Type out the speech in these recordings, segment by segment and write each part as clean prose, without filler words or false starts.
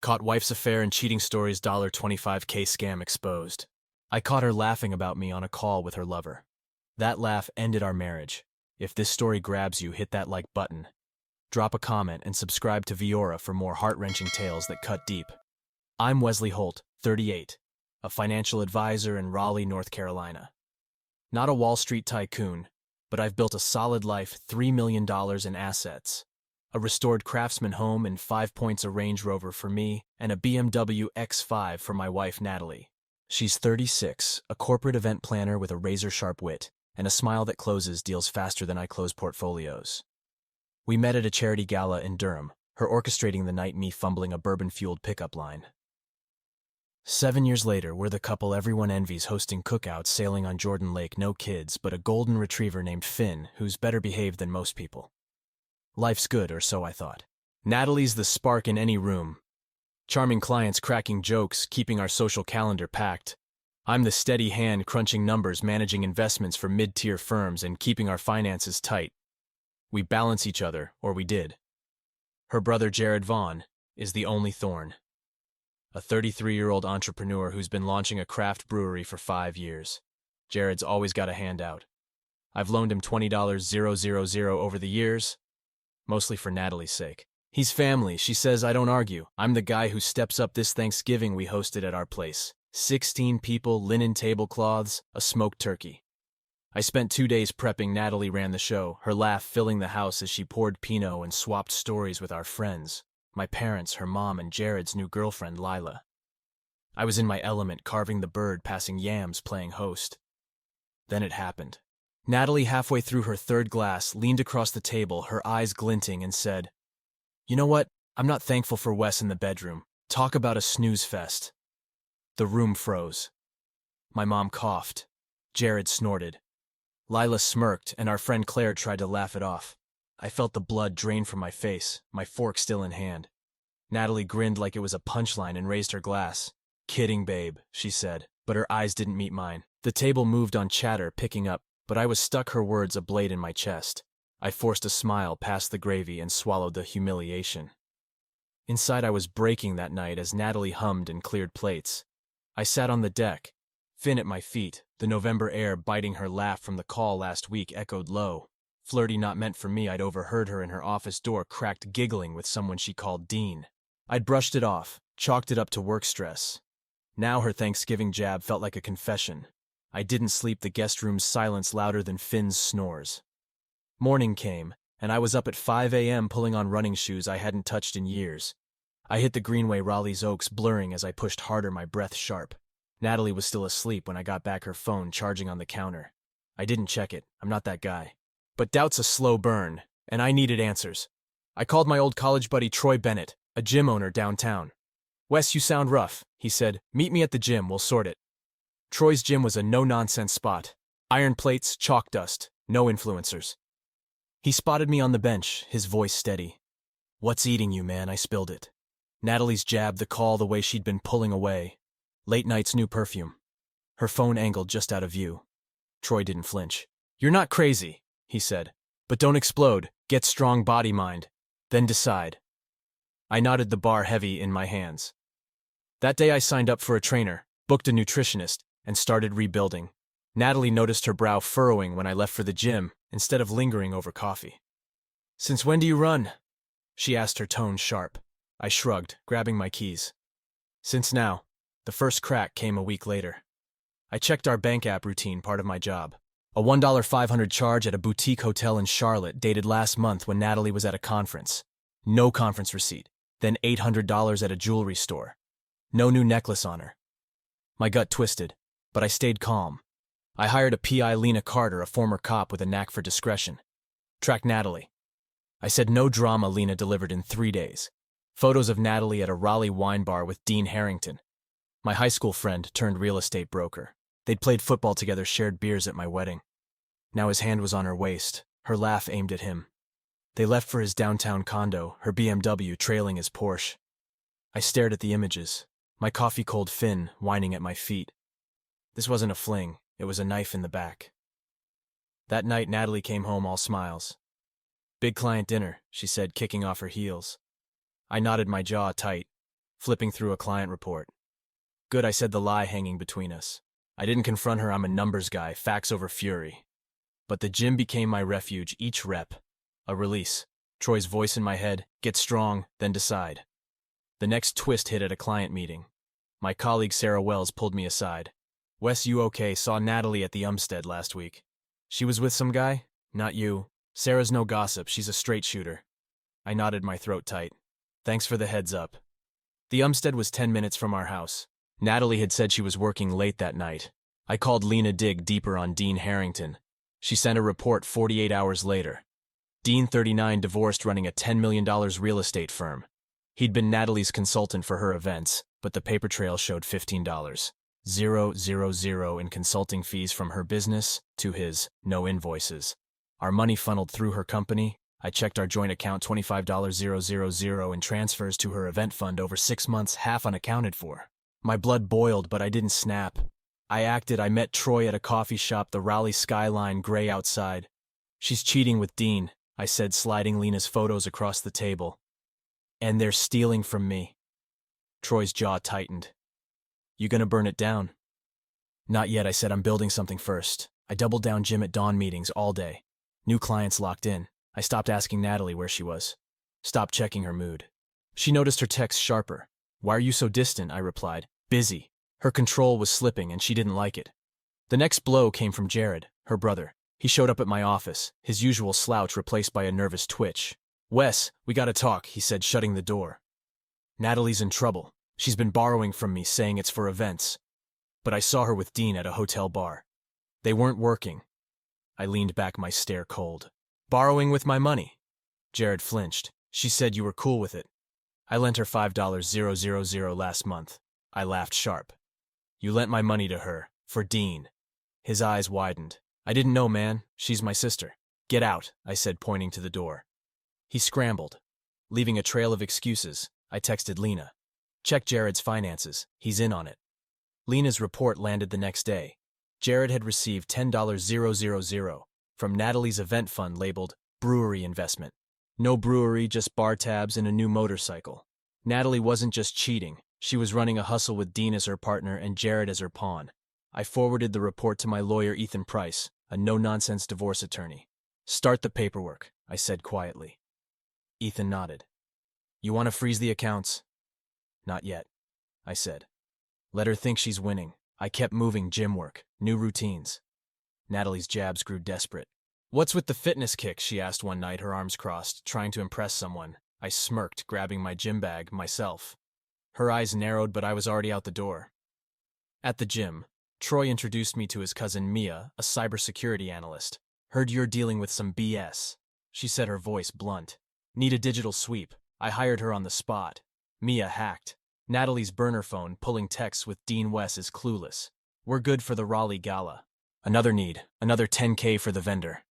Caught wife's affair and cheating stories $25K scam exposed. I caught her laughing about me on a call with her lover. That laugh ended our marriage. If this story grabs you, hit that like button. Drop a comment and subscribe to Viora for more heart-wrenching tales that cut deep. I'm Wesley Holt, 38, a financial advisor in Raleigh, North Carolina. Not a Wall Street tycoon, but I've built a solid life, $3 million in assets. A restored Craftsman home and 5 points a Range Rover for me, and a BMW X5 for my wife Natalie. She's 36, a corporate event planner with a razor-sharp wit, and a smile that closes deals faster than I close portfolios. We met at a charity gala in Durham, her orchestrating the night, me fumbling a bourbon-fueled pickup line. 7 years later, we're the couple everyone envies, hosting cookouts, sailing on Jordan Lake, no kids, but a golden retriever named Finn, who's better behaved than most people. Life's good, or so I thought. Natalie's the spark in any room. Charming clients cracking jokes, keeping our social calendar packed. I'm the steady hand crunching numbers, managing investments for mid-tier firms, and keeping our finances tight. We balance each other, or we did. Her brother Jared Vaughn is the only thorn. A 33-year-old entrepreneur who's been launching a craft brewery for 5 years. Jared's always got a handout. I've loaned him $20,000 over the years, mostly for Natalie's sake. He's family, she says. I don't argue. I'm the guy who steps up. This Thanksgiving we hosted at our place. 16 people, linen tablecloths, a smoked turkey. I spent 2 days prepping. Natalie ran the show, her laugh filling the house as she poured Pinot and swapped stories with our friends. My parents, her mom, and Jared's new girlfriend, Lila. I was in my element, carving the bird, passing yams, playing host. Then it happened. Natalie, halfway through her third glass, leaned across the table, her eyes glinting, and said, "You know what? I'm not thankful for Wes in the bedroom. Talk about a snooze fest." The room froze. My mom coughed. Jared snorted. Lila smirked, and our friend Claire tried to laugh it off. I felt the blood drain from my face, my fork still in hand. Natalie grinned like it was a punchline and raised her glass. "Kidding, babe," she said, but her eyes didn't meet mine. The table moved on chatter, picking up, but I was stuck, her words a blade in my chest. I forced a smile past the gravy and swallowed the humiliation. Inside I was breaking that night as Natalie hummed and cleared plates. I sat on the deck, Finn at my feet, the November air biting. Her laugh from the call last week echoed low. Flirty, not meant for me. I'd overheard her in her office door, cracked, giggling with someone she called Dean. I'd brushed it off, chalked it up to work stress. Now her Thanksgiving jab felt like a confession. I didn't sleep, the guest room's silence louder than Finn's snores. Morning came, and I was up at 5 a.m. pulling on running shoes I hadn't touched in years. I hit the greenway, Raleigh's Oaks blurring as I pushed harder, my breath sharp. Natalie was still asleep when I got back, her phone charging on the counter. I didn't check it, I'm not that guy. But doubt's a slow burn, and I needed answers. I called my old college buddy Troy Bennett, a gym owner downtown. "Wes, you sound rough," he said. "Meet me at the gym, we'll sort it." Troy's gym was a no-nonsense spot. Iron plates, chalk dust, no influencers. He spotted me on the bench, his voice steady. "What's eating you, man?" I spilled it. Natalie's jab, the call, the way she'd been pulling away. Late night's new perfume. Her phone angled just out of view. Troy didn't flinch. "You're not crazy," he said. "But don't explode. Get strong body mind. Then decide." I nodded, the bar heavy in my hands. That day I signed up for a trainer, booked a nutritionist, and started rebuilding. Natalie noticed, her brow furrowing when I left for the gym, instead of lingering over coffee. "Since when do you run?" she asked, her tone sharp. I shrugged, grabbing my keys. "Since now." The first crack came a week later. I checked our bank app routine, part of my job. A $1,500 charge at a boutique hotel in Charlotte, dated last month when Natalie was at a conference. No conference receipt. Then $800 at a jewelry store. No new necklace on her. My gut twisted, but I stayed calm. I hired a PI, Lena Carter, a former cop with a knack for discretion. Track Natalie. I said no drama. Lena delivered in 3 days. Photos of Natalie at a Raleigh wine bar with Dean Harrington, my high school friend turned real estate broker. They'd played football together, shared beers at my wedding. Now his hand was on her waist, her laugh aimed at him. They left for his downtown condo, her BMW trailing his Porsche. I stared at the images, my coffee-cold Finn whining at my feet. This wasn't a fling, it was a knife in the back. That night Natalie came home all smiles. "Big client dinner," she said, kicking off her heels. I nodded, my jaw tight. flipping through a client report. Good, I said, the lie hanging between us. I didn't confront her, I'm a numbers guy, facts over fury. But the gym became my refuge, each rep. A release. Troy's voice in my head, get strong, then decide. The next twist hit at a client meeting. My colleague Sarah Wells pulled me aside. Wes, you okay? Saw Natalie at the Umstead last week. She was with some guy? Not you. Sarah's no gossip, she's a straight shooter. I nodded, my throat tight. Thanks for the heads up. The Umstead was 10 minutes from our house. Natalie had said she was working late that night. I called Lena dig deeper on Dean Harrington. She sent a report 48 hours later. Dean, 39, divorced, running a $10 million real estate firm. He'd been Natalie's consultant for her events, but the paper trail showed $15,000 in consulting fees from her business to his, no invoices. Our money funneled through her company. I checked our joint account, $25,000 in transfers to her event fund over 6 months, half unaccounted for. My blood boiled, but I didn't snap. I acted. I met Troy at a coffee shop, the Raleigh skyline gray outside. She's cheating with Dean, I said, sliding Lena's photos across the table. And they're stealing from me. Troy's jaw tightened. You gonna burn it down? Not yet, I said, I'm building something first. I doubled down gym at dawn meetings all day. New clients locked in. I stopped asking Natalie where she was. Stopped checking her mood. She noticed her texts sharper. Why are you so distant? I replied. Busy. Her control was slipping and she didn't like it. The next blow came from Jared, her brother. He showed up at my office, his usual slouch replaced by a nervous twitch. Wes, we gotta talk, he said, shutting the door. Natalie's in trouble. She's been borrowing from me, saying it's for events. But I saw her with Dean at a hotel bar. They weren't working. I leaned back, my stare cold. Borrowing with my money. Jared flinched. She said you were cool with it. I lent her $5,000 last month. I laughed sharp. You lent my money to her, for Dean. His eyes widened. I didn't know, man. She's my sister. Get out, I said, pointing to the door. He scrambled. Leaving a trail of excuses, I texted Lena. Check Jared's finances. He's in on it. Lena's report landed the next day. Jared had received $10,000 from Natalie's event fund labeled brewery investment. No brewery, just bar tabs and a new motorcycle. Natalie wasn't just cheating. She was running a hustle with Dean as her partner and Jared as her pawn. I forwarded the report to my lawyer, Ethan Price, a no-nonsense divorce attorney. Start the paperwork, I said quietly. Ethan nodded. You want to freeze the accounts? Not yet, I said. Let her think she's winning. I kept moving, gym work, new routines. Natalie's jabs grew desperate. What's with the fitness kick? She asked one night, her arms crossed, trying to impress someone. I smirked, grabbing my gym bag, myself. Her eyes narrowed, but I was already out the door. At the gym, Troy introduced me to his cousin Mia, a cybersecurity analyst. Heard you're dealing with some BS. She said, her voice blunt. Need a digital sweep. I hired her on the spot. Mia hacked. Natalie's burner phone, pulling texts with Dean Wes, is clueless. We're good for the Raleigh gala. Another need, another $10K for the vendor.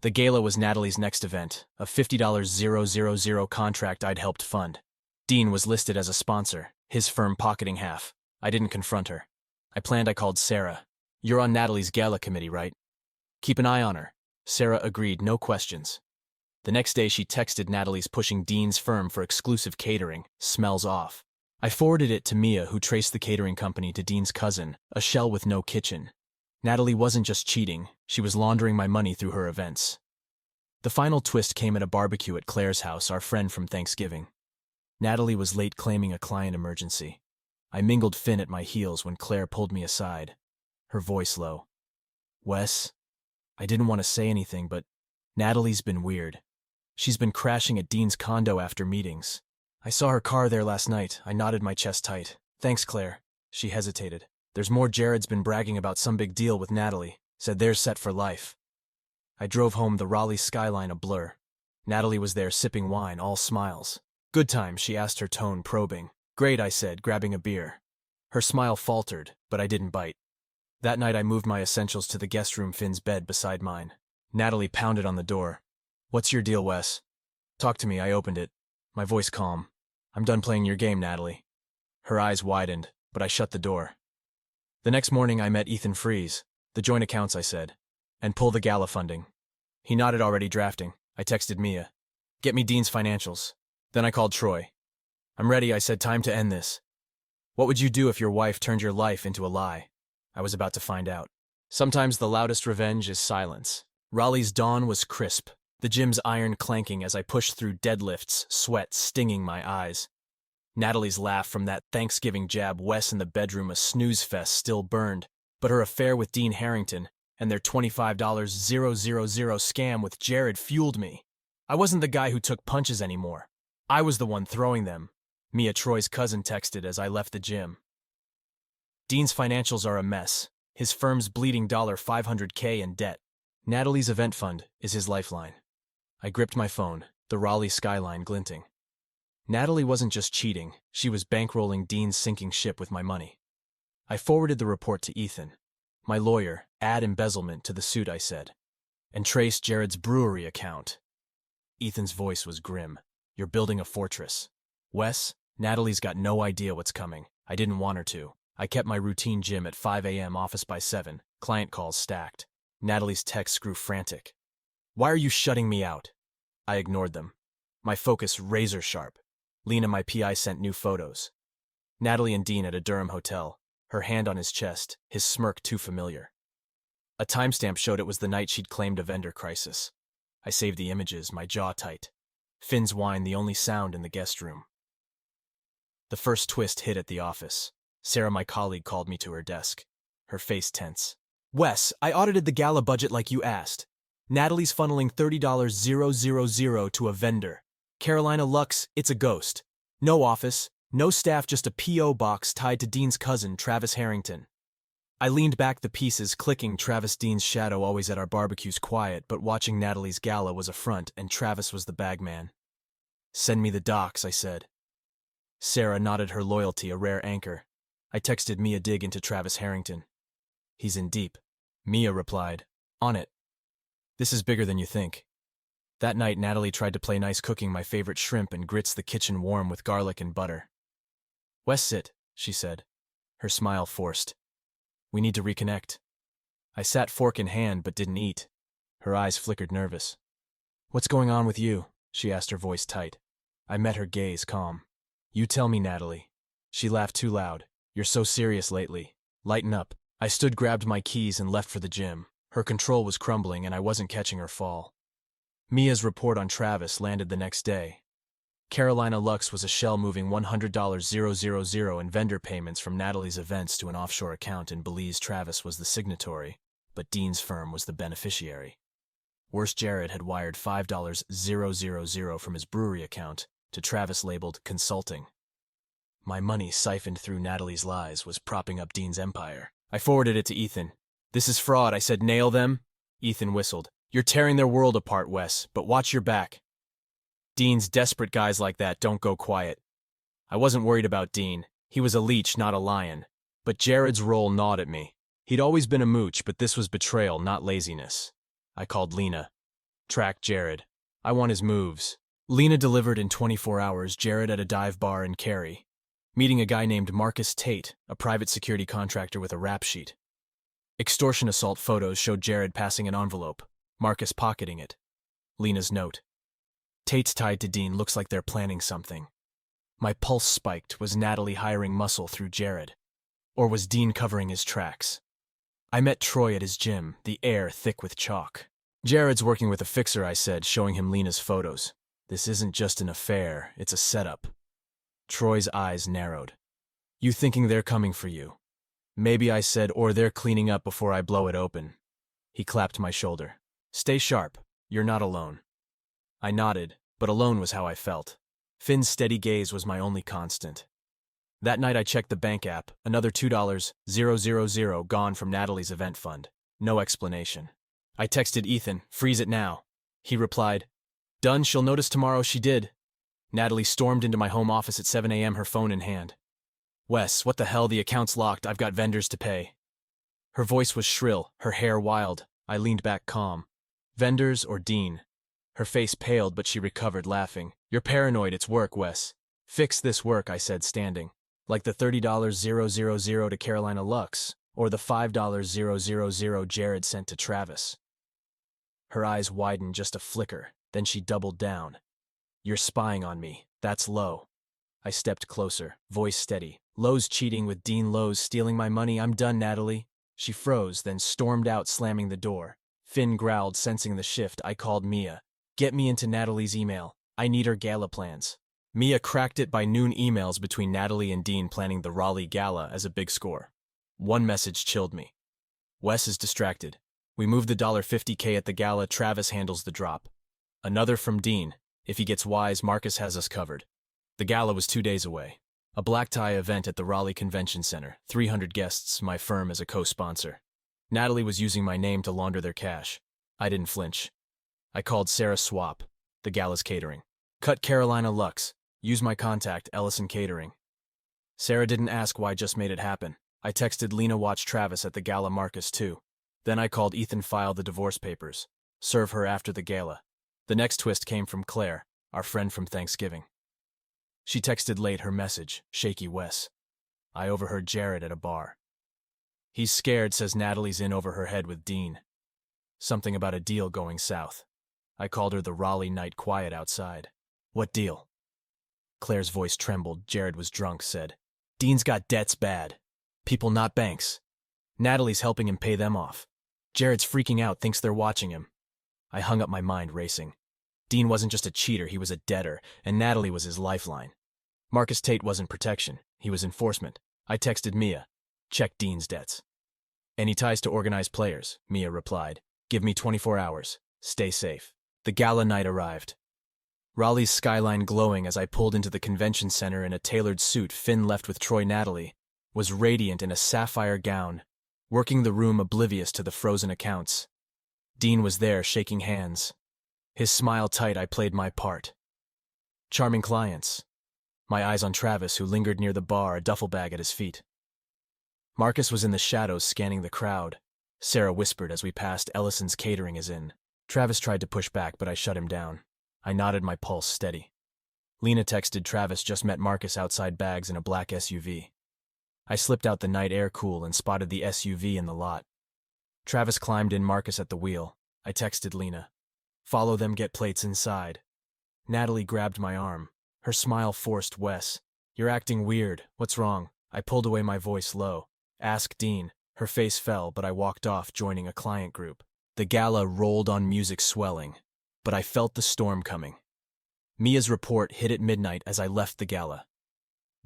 The gala was Natalie's next event, a $50,000 contract I'd helped fund. Dean was listed as a sponsor, his firm pocketing half. I didn't confront her. I called Sarah. You're on Natalie's gala committee, right? Keep an eye on her. Sarah agreed, no questions. The next day she texted Natalie's pushing Dean's firm for exclusive catering, smells off. I forwarded it to Mia, who traced the catering company to Dean's cousin, a shell with no kitchen. Natalie wasn't just cheating, she was laundering my money through her events. The final twist came at a barbecue at Claire's house, our friend from Thanksgiving. Natalie was late, claiming a client emergency. I mingled Finn at my heels when Claire pulled me aside, her voice low. Wes? I didn't want to say anything, but Natalie's been weird. She's been crashing at Dean's condo after meetings. I saw her car there last night. I nodded, my chest tight. Thanks, Claire. She hesitated. There's more. Jared's been bragging about some big deal with Natalie. Said they're set for life. I drove home, the Raleigh skyline a blur. Natalie was there sipping wine, all smiles. Good time, she asked, her tone probing. Great, I said, grabbing a beer. Her smile faltered, but I didn't bite. That night I moved my essentials to the guest room, Finn's bed beside mine. Natalie pounded on the door. What's your deal, Wes? Talk to me, I opened it. My voice calm. I'm done playing your game, Natalie. Her eyes widened, but I shut the door. The next morning I met Ethan Freeze. The joint accounts, I said. And pull the gala funding. He nodded, already drafting. I texted Mia. Get me Dean's financials. Then I called Troy. I'm ready, I said. Time to end this. What would you do if your wife turned your life into a lie? I was about to find out. Sometimes the loudest revenge is silence. Raleigh's dawn was crisp, the gym's iron clanking as I pushed through deadlifts, sweat stinging my eyes. Natalie's laugh from that Thanksgiving jab Wes in the bedroom a snooze fest still burned, but her affair with Dean Harrington and their $25,000 scam with Jared fueled me. I wasn't the guy who took punches anymore. I was the one throwing them. Mia Troy's cousin texted as I left the gym. Dean's financials are a mess. His firm's bleeding $500K in debt. Natalie's event fund is his lifeline. I gripped my phone, the Raleigh skyline glinting. Natalie wasn't just cheating, she was bankrolling Dean's sinking ship with my money. I forwarded the report to Ethan. My lawyer, add embezzlement to the suit, I said. And trace Jared's brewery account. Ethan's voice was grim. You're building a fortress. Wes, Natalie's got no idea what's coming. I didn't want her to. I kept my routine gym at 5 a.m. office by 7, client calls stacked. Natalie's texts grew frantic. Why are you shutting me out? I ignored them. My focus razor sharp. Lena, my PI, sent new photos. Natalie and Dean at a Durham hotel, her hand on his chest, his smirk too familiar. A timestamp showed it was the night she'd claimed a vendor crisis. I saved the images, my jaw tight. Finn's whine the only sound in the guest room. The first twist hit at the office. Sarah, my colleague, called me to her desk, her face tense. Wes, I audited the gala budget like you asked. Natalie's funneling $30,000 to a vendor. Carolina Lux, it's a ghost. No office, no staff, just a P.O. box tied to Dean's cousin, Travis Harrington. I leaned back, the pieces clicking. Travis, Dean's shadow, always at our barbecues, quiet, but watching Natalie's gala was a front, and Travis was the bagman. Send me the docs, I said. Sarah nodded her loyalty, a rare anchor. I texted Mia, dig into Travis Harrington. He's in deep. Mia replied, on it. This is bigger than you think. That night, Natalie tried to play nice, cooking my favorite shrimp and grits, the kitchen warm with garlic and butter. Wes, sit, she said, her smile forced. We need to reconnect. I sat fork in hand but didn't eat. Her eyes flickered nervous. What's going on with you? She asked, her voice tight. I met her gaze, calm. You tell me, Natalie. She laughed too loud. You're so serious lately. Lighten up. I stood, grabbed my keys, and left for the gym. Her control was crumbling, and I wasn't catching her fall. Mia's report on Travis landed the next day. Carolina Lux was a shell, moving $100,000 in vendor payments from Natalie's events to an offshore account in Belize. Travis was the signatory, but Dean's firm was the beneficiary. Worse, Jared had wired $5,000 from his brewery account to Travis, labeled consulting. My money, siphoned through Natalie's lies, was propping up Dean's empire. I forwarded it to Ethan. This is fraud, I said. Nail them? Ethan whistled. You're tearing their world apart, Wes, but watch your back. Dean's desperate, guys like that don't go quiet. I wasn't worried about Dean. He was a leech, not a lion. But Jared's role gnawed at me. He'd always been a mooch, but this was betrayal, not laziness. I called Lena. Track Jared. I want his moves. Lena delivered in 24 hours. Jared at a dive bar in Cary, meeting a guy named Marcus Tate, a private security contractor with a rap sheet. Extortion assault photos showed Jared passing an envelope, Marcus pocketing it. Lena's note. Tate's tied to Dean, looks like they're planning something. My pulse spiked. Was Natalie hiring muscle through Jared? Or was Dean covering his tracks? I met Troy at his gym, the air thick with chalk. Jared's working with a fixer, I said, showing him Lena's photos. This isn't just an affair, it's a setup. Troy's eyes narrowed. You thinking they're coming for you? Maybe, I said, or they're cleaning up before I blow it open. He clapped my shoulder. Stay sharp, you're not alone. I nodded, but alone was how I felt. Finn's steady gaze was my only constant. That night I checked the bank app, another $2,000 gone from Natalie's event fund. No explanation. I texted Ethan, freeze it now. He replied, done, she'll notice tomorrow. She did. Natalie stormed into my home office at 7 a.m., her phone in hand. Wes, what the hell, the account's locked, I've got vendors to pay. Her voice was shrill, her hair wild. I leaned back calm. Vendors or Dean? Her face paled, but she recovered, laughing. You're paranoid, it's work, Wes. Fix this work, I said, standing. Like the $30,000 to Carolina Lux, or the $5,000 Jared sent to Travis. Her eyes widened just a flicker, then she doubled down. You're spying on me, that's low. I stepped closer, voice steady. Lowe's cheating with Dean Lowe's stealing my money. I'm done, Natalie. She froze, then stormed out, slamming the door. Finn growled, sensing the shift. I called Mia. Get me into Natalie's email. I need her gala plans. Mia cracked it by noon. Emails between Natalie and Dean planning the Raleigh gala as a big score. One message chilled me. Wes is distracted. We moved the $50K at the gala. Travis handles the drop. Another from Dean. If he gets wise, Marcus has us covered. The gala was 2 days away. A black tie event at the Raleigh Convention Center. 300 guests, my firm as a co-sponsor. Natalie was using my name to launder their cash. I didn't flinch. I called Sarah Swap, the gala's catering. Cut Carolina Lux. Use my contact, Ellison Catering. Sarah didn't ask why, just made it happen. I texted Lena, watch Travis at the gala, Marcus too. Then I called Ethan, file the divorce papers. Serve her after the gala. The next twist came from Claire, our friend from Thanksgiving. She texted late, her message, shaky Wes. I overheard Jared at a bar. He's scared, says Natalie's in over her head with Dean. Something about a deal going south. I called her the Raleigh night, quiet outside. What deal? Claire's voice trembled. Jared was drunk, said. Dean's got debts bad. People, not banks. Natalie's helping him pay them off. Jared's freaking out, thinks they're watching him. I hung up, my mind racing. Dean wasn't just a cheater, he was a debtor, and Natalie was his lifeline. Marcus Tate wasn't protection, he was enforcement. I texted Mia. Check Dean's debts. Any ties to organized players? Mia replied. Give me 24 hours. Stay safe. The gala night arrived. Raleigh's skyline glowing as I pulled into the convention center in a tailored suit. Finn, left with Troy. Natalie was radiant in a sapphire gown, working the room oblivious to the frozen accounts. Dean was there, shaking hands. His smile tight. I played my part. Charming clients. My eyes on Travis, who lingered near the bar, a duffel bag at his feet. Marcus was in the shadows, scanning the crowd. Sarah whispered as we passed, Ellison's Catering is in. Travis tried to push back, but I shut him down. I nodded, my pulse steady. Lena texted, Travis just met Marcus outside, bags in a black SUV. I slipped out, the night air cool, and spotted the SUV in the lot. Travis climbed in, Marcus at the wheel. I texted Lena. Follow them, get plates inside. Natalie grabbed my arm. Her smile forced. Wes, you're acting weird. What's wrong? I pulled away, my voice low. Ask Dean. Her face fell, but I walked off, joining a client group. The gala rolled on, music swelling, but I felt the storm coming. Mia's report hit at midnight as I left the gala.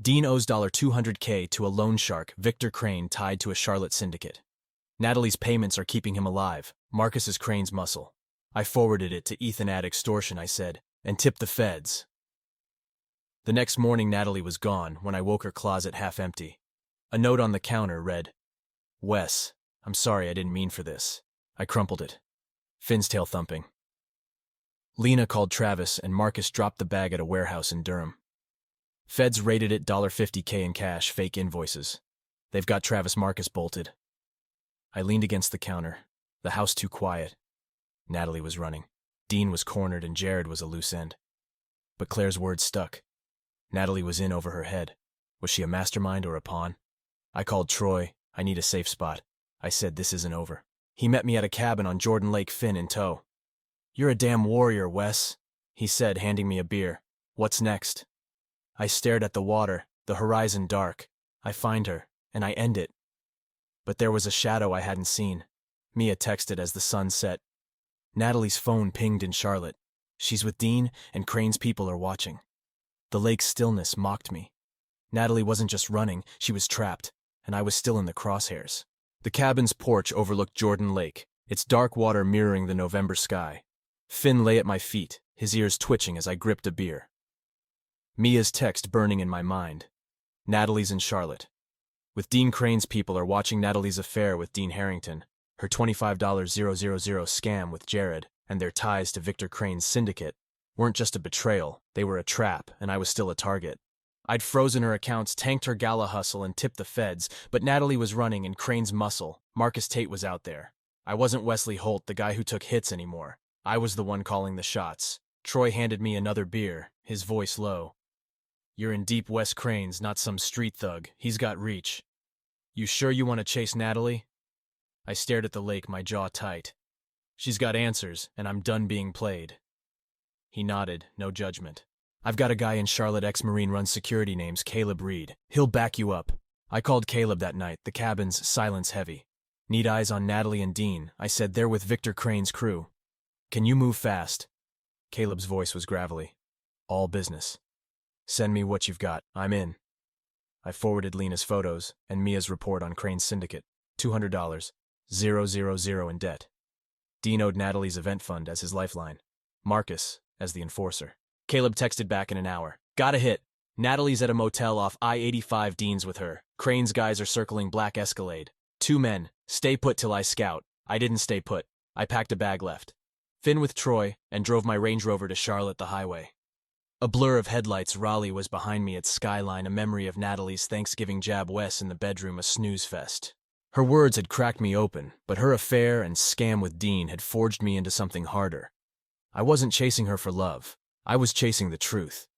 Dean owes $200K to a loan shark, Victor Crane, tied to a Charlotte syndicate. Natalie's payments are keeping him alive. Marcus is Crane's muscle. I forwarded it to Ethan at extortion, I said, and tip the feds. The next morning, Natalie was gone. When I woke, her closet half empty. A note on the counter read, Wes, I'm sorry, I didn't mean for this. I crumpled it. Finn's tail thumping. Lena called Travis, and Marcus dropped the bag at a warehouse in Durham. Feds raided it, $50K in cash, fake invoices. They've got Travis. Marcus bolted. I leaned against the counter. The house too quiet. Natalie was running. Dean was cornered, and Jared was a loose end. But Claire's words stuck. Natalie was in over her head. Was she a mastermind or a pawn? I called Troy. I need a safe spot. I said, this isn't over. He met me at a cabin on Jordan Lake, Finn in tow. You're a damn warrior, Wes, he said, handing me a beer. What's next? I stared at the water, the horizon dark. I find her, and I end it. But there was a shadow I hadn't seen. Mia texted as the sun set. Natalie's phone pinged in Charlotte. She's with Dean, and Crane's people are watching. The lake's stillness mocked me. Natalie wasn't just running, she was trapped, and I was still in the crosshairs. The cabin's porch overlooked Jordan Lake, its dark water mirroring the November sky. Finn lay at my feet, his ears twitching as I gripped a beer. Mia's text burning in my mind. Natalie's in Charlotte. With Dean, Crane's people are watching. Natalie's affair with Dean Harrington, her $25,000 scam with Jared, and their ties to Victor Crane's syndicate weren't just a betrayal, they were a trap, and I was still a target. I'd frozen her accounts, tanked her gala hustle, and tipped the feds, but Natalie was running, and Crane's muscle, Marcus Tate, was out there. I wasn't Wesley Holt, the guy who took hits, anymore. I was the one calling the shots. Troy handed me another beer, his voice low. You're in deep, Wes. Crane's not some street thug. He's got reach. You sure you want to chase Natalie? I stared at the lake, my jaw tight. She's got answers, and I'm done being played. He nodded, no judgment. I've got a guy in Charlotte, ex-Marine, runs security, name's Caleb Reed. He'll back you up. I called Caleb that night, the cabin's silence heavy. Need eyes on Natalie and Dean, I said. They're with Victor Crane's crew. Can you move fast? Caleb's voice was gravelly. All business. Send me what you've got. I'm in. I forwarded Lena's photos and Mia's report on Crane's syndicate. $200. 000 in debt. Dean owed Natalie's event fund as his lifeline. Marcus as the enforcer. Caleb texted back in an hour. Got a hit. Natalie's at a motel off I-85. Dean's with her. Crane's guys are circling Black Escalade. 2 men. Stay put till I scout. I didn't stay put. I packed a bag, left Finn with Troy, and drove my Range Rover to Charlotte the highway. A blur of headlights. Raleigh was behind me at Skyline, a memory of Natalie's Thanksgiving jab. Wes in the bedroom, a snooze fest. Her words had cracked me open, but her affair and scam with Dean had forged me into something harder. I wasn't chasing her for love. I was chasing the truth.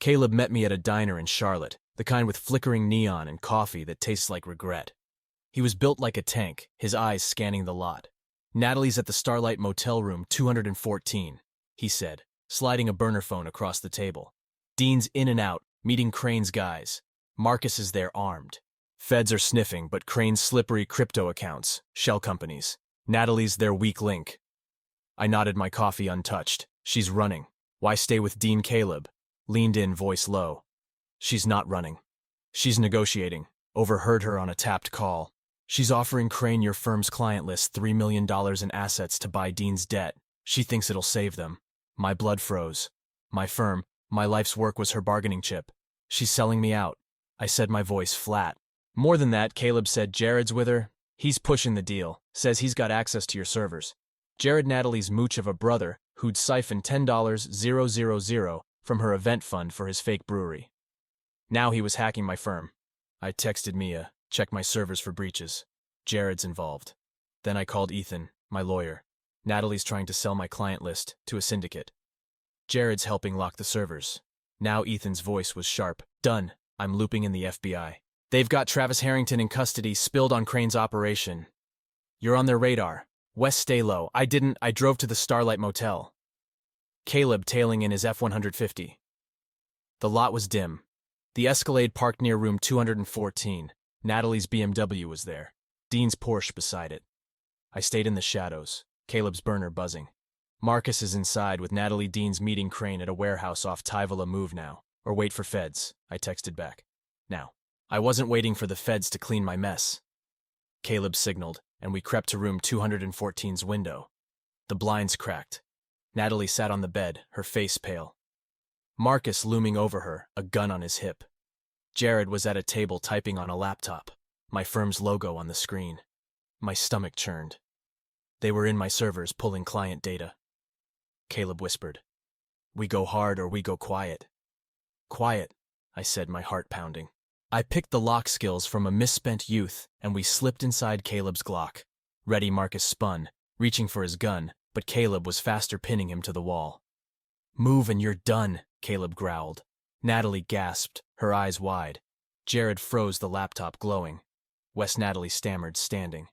Caleb met me at a diner in Charlotte, the kind with flickering neon and coffee that tastes like regret. He was built like a tank, his eyes scanning the lot. Natalie's at the Starlight Motel room 214, he said, sliding a burner phone across the table. Dean's in and out, meeting Crane's guys. Marcus is there armed. Feds are sniffing, but Crane's slippery crypto accounts, shell companies. Natalie's their weak link. I nodded, my coffee untouched. She's running. Why stay with Dean? Caleb leaned in, voice low. She's not running. She's negotiating. Overheard her on a tapped call. She's offering Crane, your firm's client list, $3 million in assets to buy Dean's debt. She thinks it'll save them. My blood froze. My firm, my life's work was her bargaining chip. She's selling me out. I said, my voice flat. More than that, Caleb said. Jared's with her. He's pushing the deal. Says he's got access to your servers. Jared, Natalie's mooch of a brother, who'd siphoned $10,000 from her event fund for his fake brewery. Now he was hacking my firm. I texted Mia, check my servers for breaches. Jared's involved. Then I called Ethan, my lawyer. Natalie's trying to sell my client list to a syndicate. Jared's helping lock the servers. Now Ethan's voice was sharp. Done. I'm looping in the FBI. They've got Travis Harrington in custody, spilled on Crane's operation. You're on their radar. Wes, stay low. I drove to the Starlight Motel. Caleb tailing in his F-150. The lot was dim. The Escalade parked near room 214. Natalie's BMW was there. Dean's Porsche beside it. I stayed in the shadows, Caleb's burner buzzing. Marcus is inside with Natalie. Dean's meeting Crane at a warehouse off Tyvala. Move now, or wait for feds, I texted back. Now. I wasn't waiting for the feds to clean my mess. Caleb signaled, and we crept to room 214's window. The blinds cracked. Natalie sat on the bed, her face pale. Marcus looming over her, a gun on his hip. Jared was at a table typing on a laptop, my firm's logo on the screen. My stomach churned. They were in my servers pulling client data. Caleb whispered, "We go hard or we go quiet." Quiet, I said, my heart pounding. I picked the lock skills from a misspent youth, and we slipped inside Caleb's Glock. Ready, Marcus spun, reaching for his gun, but Caleb was faster, pinning him to the wall. "Move and you're done," Caleb growled. Natalie gasped, her eyes wide. Jared froze, the laptop glowing. Natalie stammered, standing.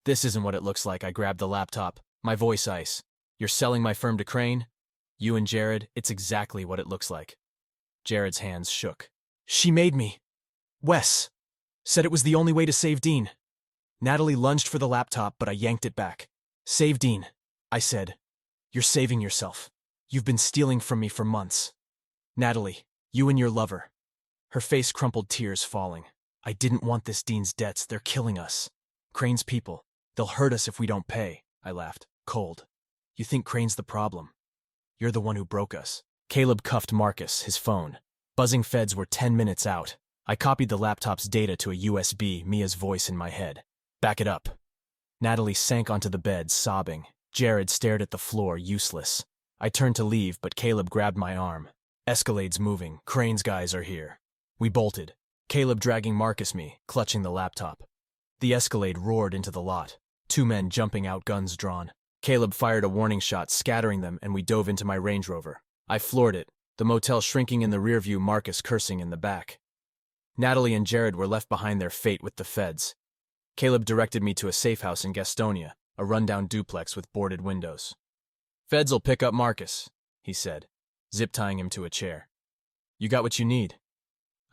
"This isn't what it looks like." I grabbed the laptop, my voice ice. "You're selling my firm to Crane? You and Jared, it's exactly what it looks like." Jared's hands shook. "She made me. Wes said it was the only way to save Dean." Natalie lunged for the laptop, but I yanked it back. "Save Dean," I said. "You're saving yourself. You've been stealing from me for months. Natalie, you and your lover." Her face crumpled, tears falling. "I didn't want this. Dean's debts, they're killing us. Crane's people, they'll hurt us if we don't pay." I laughed, cold. "You think Crane's the problem? You're the one who broke us." Caleb cuffed Marcus, his phone. Buzzing feds were 10 minutes out. I copied the laptop's data to a USB, Mia's voice in my head. "Back it up." Natalie sank onto the bed, sobbing. Jared stared at the floor, useless. I turned to leave, but Caleb grabbed my arm. "Escalade's moving. Crane's guys are here." We bolted. Caleb dragging Marcus, me, clutching the laptop. The Escalade roared into the lot. 2 men jumping out, guns drawn. Caleb fired a warning shot, scattering them, and we dove into my Range Rover. I floored it, the motel shrinking in the rear view, Marcus cursing in the back. Natalie and Jared were left behind, their fate with the feds. Caleb directed me to a safe house in Gastonia, a rundown duplex with boarded windows. "Feds'll pick up Marcus," he said. zip-tying him to a chair. You got what you need.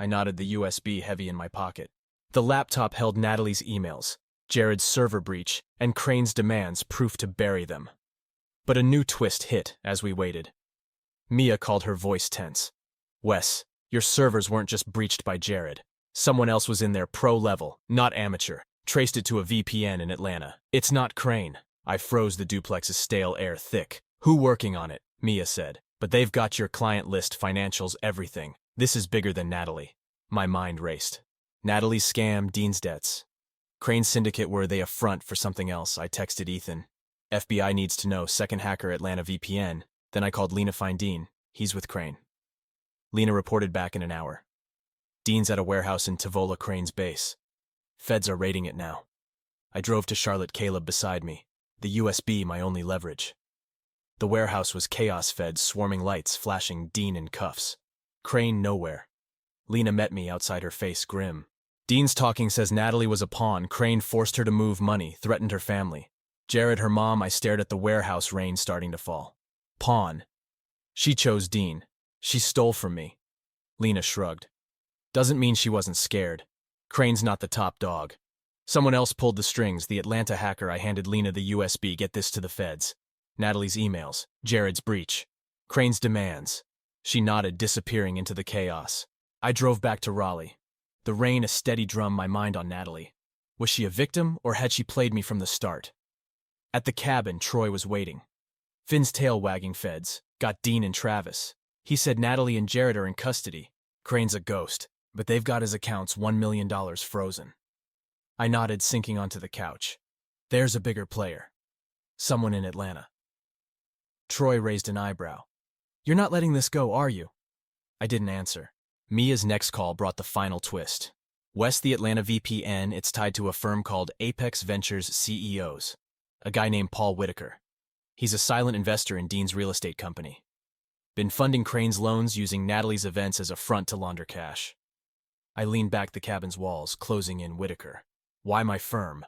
I nodded, the USB heavy in my pocket. The laptop held Natalie's emails, Jared's server breach, and Crane's demands, proof to bury them. But a new twist hit as we waited. Mia called, her voice tense. Wes, your servers weren't just breached by Jared. Someone else was in there, pro level, not amateur. Traced it to a VPN in Atlanta. It's not Crane. I froze, the duplex's stale air thick. Who working on it? Mia said. But they've got your client list, financials, everything. This is bigger than Natalie. My mind raced. Natalie's scam, Dean's debts. Crane's syndicate, were they a front for something else? I texted Ethan. FBI needs to know, second hacker, Atlanta VPN. Then I called Lena, find Dean. He's with Crane. Lena reported back in an hour. Dean's at a warehouse in Tavola, Crane's base. Feds are raiding it now. I drove to Charlotte, Caleb beside me. The USB, my only leverage. The warehouse was chaos, feds, swarming lights, flashing, Dean in cuffs. Crane nowhere. Lena met me outside, her face grim. Dean's talking, says Natalie was a pawn. Crane forced her to move money, threatened her family. Jared, her mom. I stared at the warehouse, rain starting to fall. Pawn. She chose Dean. She stole from me. Lena shrugged. Doesn't mean she wasn't scared. Crane's not the top dog. Someone else pulled the strings, the Atlanta hacker. I handed Lena the USB. Get this to the feds. Natalie's emails, Jared's breach, Crane's demands. She nodded, disappearing into the chaos. I drove back to Raleigh. The rain a steady drum, my mind on Natalie. Was she a victim, or had she played me from the start? At the cabin, Troy was waiting. Finn's tail wagging, feds. Got Dean and Travis. He said Natalie and Jared are in custody. Crane's a ghost, but they've got his accounts, $1 million frozen. I nodded, sinking onto the couch. There's a bigger player. Someone in Atlanta. Troy raised an eyebrow. You're not letting this go, are you? I didn't answer. Mia's next call brought the final twist. West, the Atlanta VPN, it's tied to a firm called Apex Ventures CEOs. A guy named Paul Whitaker. He's a silent investor in Dean's real estate company. Been funding Crane's loans, using Natalie's events as a front to launder cash. I leaned back the cabin's walls, closing in. Whitaker. Why my firm?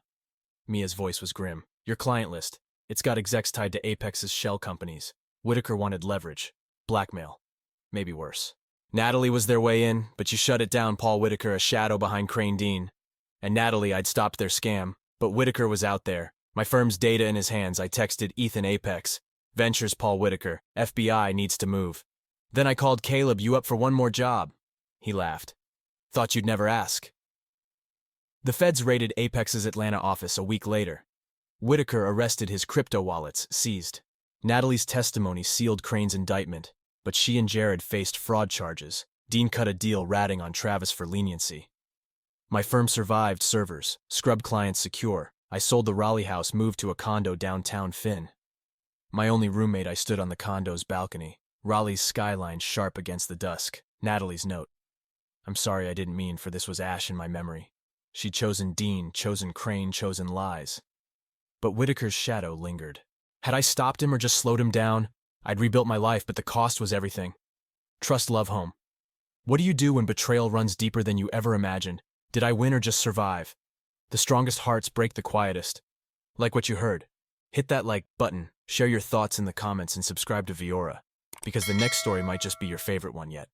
Mia's voice was grim. Your client list. It's got execs tied to Apex's shell companies. Whitaker wanted leverage. Blackmail. Maybe worse. Natalie was their way in, but you shut it down. Paul Whitaker, a shadow behind Crane Dean. And Natalie, I'd stopped their scam, but Whitaker was out there. My firm's data in his hands. I texted Ethan, Apex Ventures, Paul Whitaker. FBI needs to move. Then I called Caleb. You up for one more job? He laughed. Thought you'd never ask. The feds raided Apex's Atlanta office a week later. Whitaker arrested, his crypto wallets seized. Natalie's testimony sealed Crane's indictment, but she and Jared faced fraud charges. Dean cut a deal, ratting on Travis for leniency. My firm survived, servers, scrubbed clients secure. I sold the Raleigh house, moved to a condo downtown Finn. My only roommate, I stood on the condo's balcony, Raleigh's skyline sharp against the dusk. Natalie's note. I'm sorry, I didn't mean, for this was ash in my memory. She'd chosen Dean, chosen Crane, chosen lies. But Whitaker's shadow lingered. Had I stopped him or just slowed him down, I'd rebuilt my life, but the cost was everything. Trust, love, home. What do you do when betrayal runs deeper than you ever imagined? Did I win or just survive? The strongest hearts break the quietest. Like what you heard. Hit that like button, share your thoughts in the comments, and subscribe to Viora, because the next story might just be your favorite one yet.